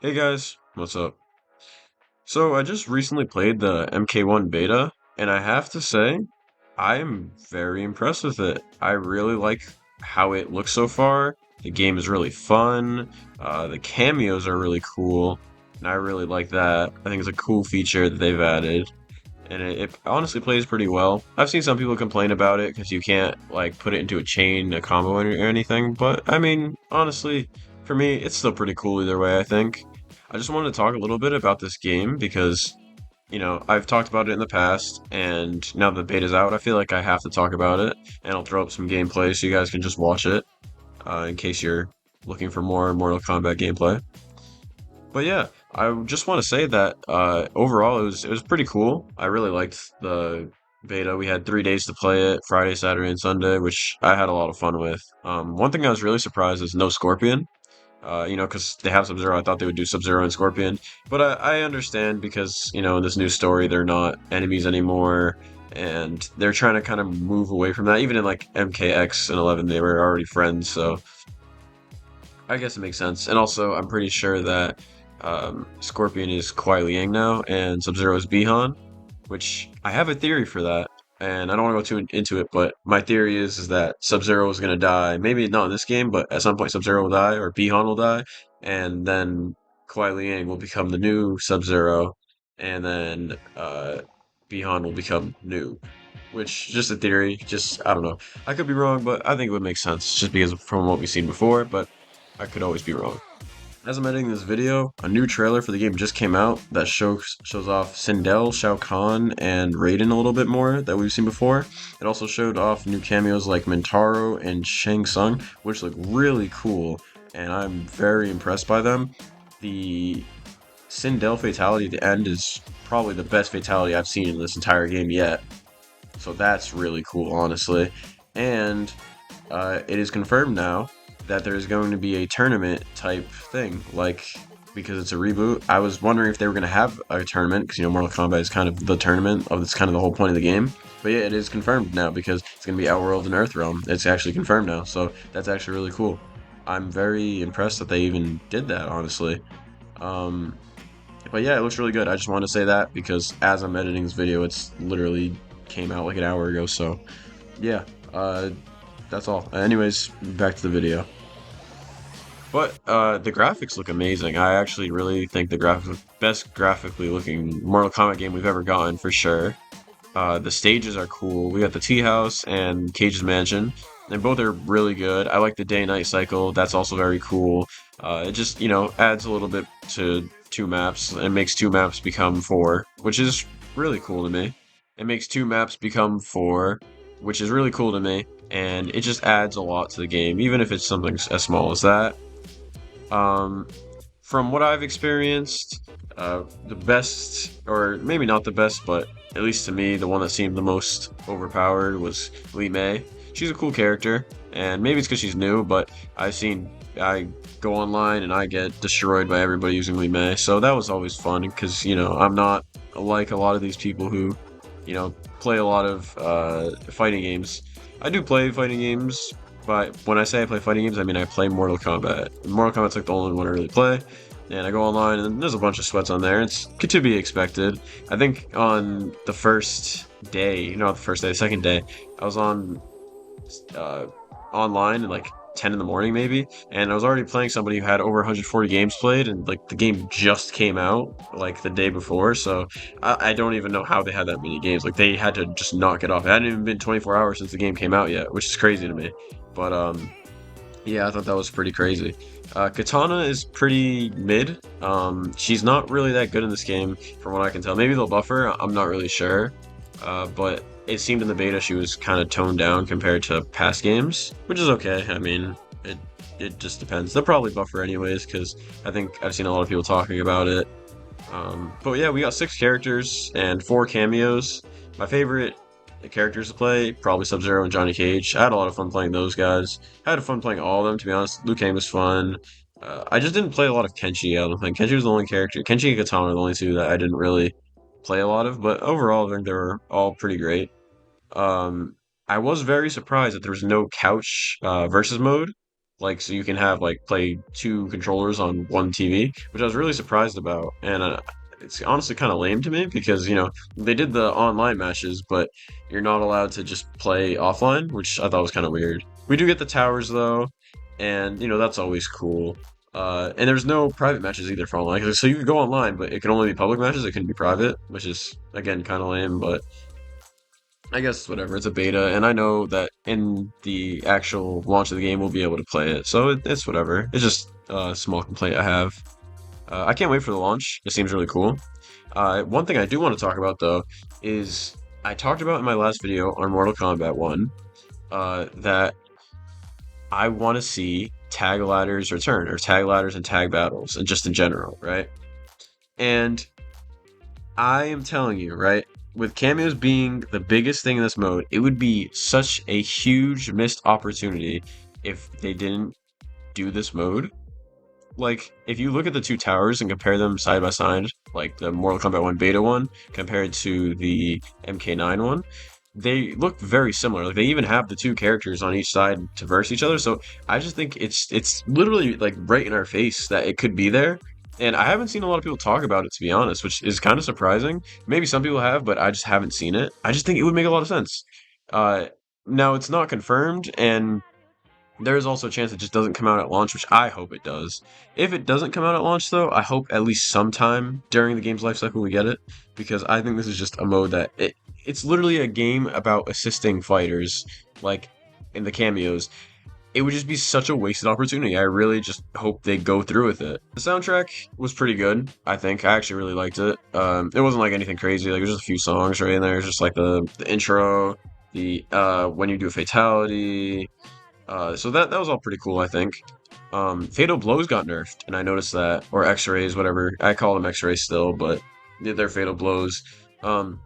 Hey guys, what's up? So I just recently played the MK1 Beta, and I have to say, I'm very impressed with it. I really like how it looks so far. The game is really fun. The cameos are really cool, and I really like that. I think it's a cool feature that they've added, and it honestly plays pretty well. I've seen some people complain about it because you can't like put it into a chain, a combo, or anything, but I mean, honestly, for me, it's still pretty cool either way, I think. I just wanted to talk a little bit about this game because, I've talked about it in the past, and now that the beta's out, I feel like I have to talk about it, and I'll throw up some gameplay so you guys can just watch it, in case you're looking for more Mortal Kombat gameplay. But yeah, I just want to say that overall it was pretty cool. I really liked the beta. We had 3 days to play it, Friday, Saturday, and Sunday, which I had a lot of fun with. One thing I was really surprised is no Scorpion. Because they have Sub-Zero, I thought they would do Sub-Zero and Scorpion. But I understand because, in this new story, they're not enemies anymore, and they're trying to kind of move away from that. Even in like MKX and 11, they were already friends, so I guess it makes sense. And also, I'm pretty sure that Scorpion is Kuai Liang now, and Sub-Zero is Bihan, which I have a theory for that. And I don't want to go too into it, but my theory is that Sub-Zero is going to die. Maybe not in this game, but at some point Sub-Zero will die, or Bihan will die, and then Kuai Liang will become the new Sub-Zero, and then Bihan will become new. Which, just a theory, just, I don't know. I could be wrong, but I think it would make sense, just because from what we've seen before, but I could always be wrong. As I'm editing this video, a new trailer for the game just came out that shows off Sindel, Shao Kahn, and Raiden a little bit more that we've seen before. It also showed off new cameos like Mintaro and Shang Tsung, which look really cool, and I'm very impressed by them. The Sindel fatality at the end is probably the best fatality I've seen in this entire game yet, so that's really cool, honestly. And it is confirmed now that there's going to be a tournament type thing, like because it's a reboot. I was wondering if they were going to have a tournament because Mortal Kombat is kind of the tournament of it's kind of the whole point of the game. But yeah, it is confirmed now because it's going to be Outworld and Earthrealm. It's actually confirmed now, so that's actually really cool. I'm very impressed that they even did that, honestly. Um, but yeah, it looks really good. I just want to say that because as I'm editing this video, it's literally came out like an hour ago. So yeah, that's all. Anyways, back to the video. But the graphics look amazing. I actually really think the graphics are best graphically looking Mortal Kombat game we've ever gotten for sure. The stages are cool. We got the Tea House and Cage's Mansion. And both are really good. I like the day-night cycle. That's also very cool. It just, adds a little bit to two maps and makes two maps become four, which is really cool to me. It makes two maps become four, which is really cool to me. And it just adds a lot to the game, even if it's something as small as that. Um, from what I've experienced, the best, or maybe not the best, but at least to me, the one that seemed the most overpowered was Lee May. She's a cool character, and maybe it's because she's new, but I go online and I get destroyed by everybody using Lee May, so that was always fun because, I'm not like a lot of these people who, play a lot of fighting games. I do play fighting games, but when I say I play fighting games, I mean I play Mortal Kombat. Mortal Kombat's like the only one I really play. And I go online, and there's a bunch of sweats on there. It's to be expected. I think on the first day, not the first day, the second day, I was on uh, online at like 10 in the morning maybe, and I was already playing somebody who had over 140 games played, and like the game just came out like the day before, so I don't even know how they had that many games. Like they had to just knock it off. It hadn't even been 24 hours since the game came out yet, which is crazy to me. But yeah, I thought that was pretty crazy. Katana is pretty mid. She's not really that good in this game, from what I can tell. Maybe they'll buff her. I'm not really sure. But it seemed in the beta she was kind of toned down compared to past games, which is okay. I mean, it just depends. They'll probably buff her anyways, because I think I've seen a lot of people talking about it. But yeah, we got 6 characters and 4 cameos. My favorite characters to play, probably Sub-Zero and Johnny Cage. I had a lot of fun playing those guys. I had fun playing all of them, to be honest. Liu Kang was fun. I just didn't play a lot of Kenshi, I don't think. Kenshi was the only character. Kenshi and Katana are the only two that I didn't really play a lot of, but overall, I think they were all pretty great. Um, I was very surprised that there was no couch versus mode. like so you can have like play two controllers on one TV, which I was really surprised about, and it's honestly kind of lame to me because they did the online matches, but you're not allowed to just play offline, which I thought was kind of weird. We do get the towers though, and that's always cool. And there's no private matches either for online, so you could go online, but it can only be public matches. It couldn't be private, which is again kind of lame, but I guess whatever. It's a beta, and I know that in the actual launch of the game, we'll be able to play it. So it's whatever. It's just a small complaint I have. I can't wait for the launch. It seems really cool. One thing I do want to talk about though is I talked about in my last video on Mortal Kombat 1 that I want to see tag ladders return, or tag ladders and tag battles, and just in general, right? And I am telling you, right, with cameos being the biggest thing in this mode, it would be such a huge missed opportunity if they didn't do this mode. Like, if you look at the two towers and compare them side by side, like the Mortal Kombat 1 Beta one compared to the MK9 one, they look very similar. Like, they even have the two characters on each side to verse each other. So I just think it's literally like right in our face that it could be there. And I haven't seen a lot of people talk about it, to be honest, which is kind of surprising. Maybe some people have, but I just haven't seen it. I just think it would make a lot of sense. Uh, Now it's not confirmed, and there is also a chance it just doesn't come out at launch, which I hope it does. If it doesn't come out at launch, though, I hope at least sometime during the game's life cycle we get it, because I think this is just a mode that it's literally a game about assisting fighters, like in the cameos. It would just be such a wasted opportunity. I really just hope they go through with it. The soundtrack was pretty good, I think. I actually really liked it. It wasn't like anything crazy. Like, it was just a few songs right in there. It's just like the intro, the when you do a fatality. So that was all pretty cool, I think. Fatal Blows got nerfed, and I noticed that, or X-rays, whatever. I call them X-rays still, but they're Fatal Blows. Um,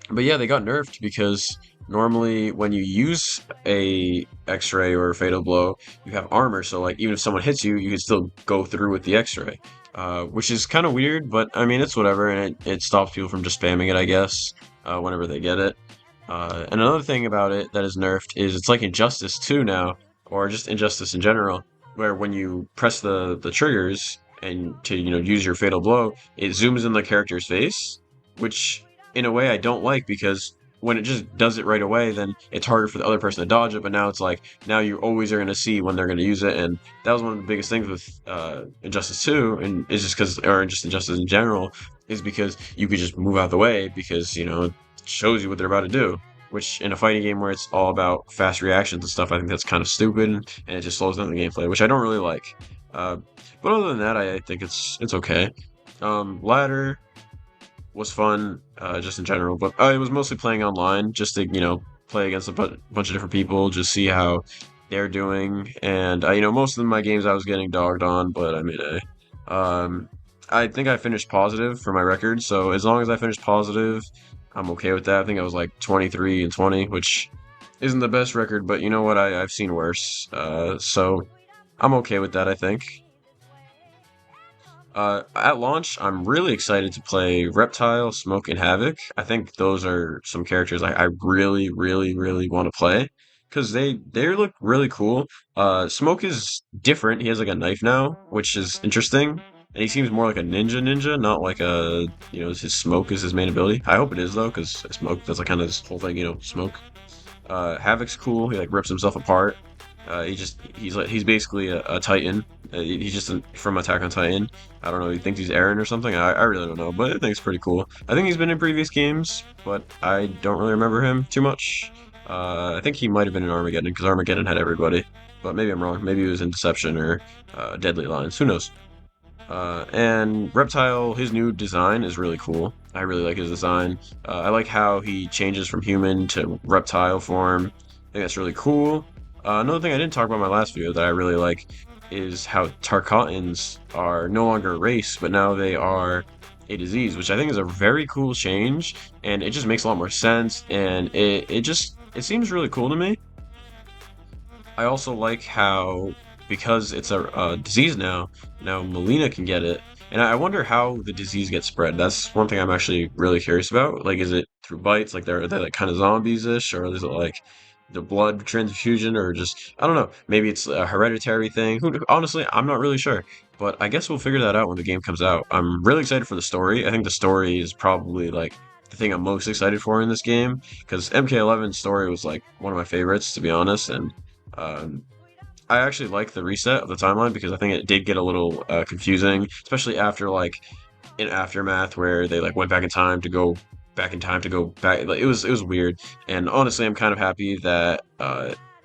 but yeah, they got nerfed because normally when you use a X-ray or a Fatal Blow, you have armor, so like even if someone hits you, you can still go through with the X-ray. Which is kind of weird, but I mean it's whatever, and it stops people from just spamming it, I guess, whenever they get it. And another thing about it that is nerfed is it's like Injustice 2 now, or just Injustice in general, where when you press the triggers and to use your fatal blow, it zooms in the character's face, which in a way I don't like because when it just does it right away, then it's harder for the other person to dodge it. But now it's like now you always are going to see when they're going to use it, and that was one of the biggest things with Injustice 2, and it's just because, or just Injustice in general, is because you could just move out of the way because it shows you what they're about to do. Which in a fighting game where it's all about fast reactions and stuff, I think that's kind of stupid, and it just slows down the gameplay, which I don't really like. Uh, but other than that, I think it's okay. Ladder was fun, just in general, but I was mostly playing online just to play against a bunch of different people, just see how they're doing, and most of my games I was getting dogged on, but I made a. I think I finished positive for my record, so as long as I finished positive, I'm okay with that. I think I was like 23 and 20, which isn't the best record, but you know what? I've seen worse. So I'm okay with that, I think. At launch, I'm really excited to play Reptile, Smoke, and Havoc. I think those are some characters I really, really, really want to play because they look really cool. Smoke is different. He has like a knife now, which is interesting. And he seems more like a ninja, not like his smoke is his main ability. I hope it is though, because smoke, that's like kind of his whole thing, smoke. Havoc's cool. He like rips himself apart. He's basically a Titan. He's just from Attack on Titan. I don't know. He thinks he's Eren or something. I really don't know, but I think it's pretty cool. I think he's been in previous games, but I don't really remember him too much. I think he might have been in Armageddon because Armageddon had everybody, but maybe I'm wrong. Maybe he was in Deception or Deadly Lines. Who knows? And Reptile, his new design is really cool. I really like his design. I like how he changes from human to reptile form. I think that's really cool. Another thing I didn't talk about in my last video that I really like is how Tarkatans are no longer a race, but now they are a disease, which I think is a very cool change, and it just makes a lot more sense, and it seems really cool to me. I also like how, because it's a disease now Melina can get it. And I wonder how the disease gets spread. That's one thing I'm actually really curious about. Like, is it through bites? Like, are they like kind of zombies-ish? Or is it like the blood transfusion, or just I don't know. Maybe it's a hereditary thing. Honestly, I'm not really sure. But I guess we'll figure that out when the game comes out. I'm really excited for the story. I think the story is probably like the thing I'm most excited for in this game because MK11's story was like one of my favorites, to be honest, and um, I actually like the reset of the timeline because I think it did get a little confusing, especially after like in Aftermath where they like went back in time to go back in time to go back. Like it was weird, and honestly, I'm kind of happy that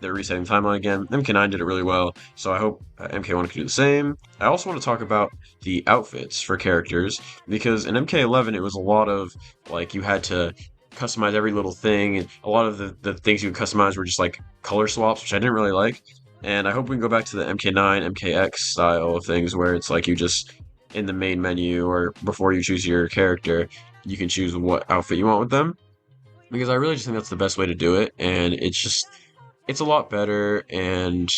they're resetting the timeline again. MK9 did it really well, so I hope MK1 can do the same. I also want to talk about the outfits for characters because in MK11 it was a lot of like you had to customize every little thing, and a lot of the things you could customize were just like color swaps, which I didn't really like. And I hope we can go back to the MK9, MKX style of things where it's like you just in the main menu or before you choose your character, you can choose what outfit you want with them. Because I really just think that's the best way to do it, and it's a lot better and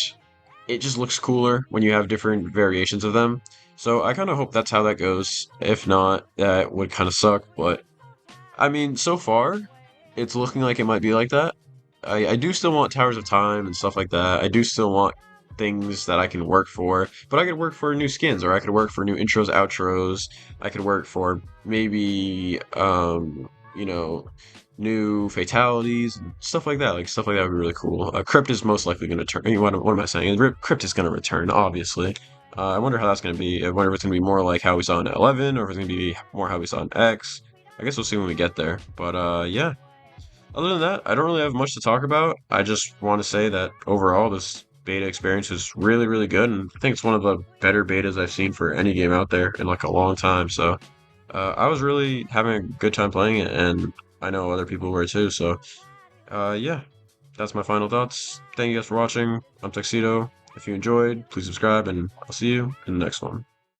it just looks cooler when you have different variations of them. So I kind of hope that's how that goes. If not, that would kind of suck, but I mean, so far, it's looking like it might be like that. I do still want Towers of Time and stuff like that. I do still want things that I can work for, but I could work for new skins, or I could work for new intros, outros. I could work for maybe, new fatalities and stuff like that. Like stuff like that would be really cool. Crypt is most likely going to turn. What am I saying? Crypt is going to return, obviously. I wonder how that's going to be. I wonder if it's going to be more like how we saw in 11, or if it's going to be more how we saw in X. I guess we'll see when we get there. But yeah. Other than that, I don't really have much to talk about. I just want to say that overall, this beta experience is really, really good, and I think it's one of the better betas I've seen for any game out there in like a long time. So I was really having a good time playing it, and I know other people were too. So yeah, that's my final thoughts. Thank you guys for watching. I'm Tuxedo. If you enjoyed, please subscribe, and I'll see you in the next one.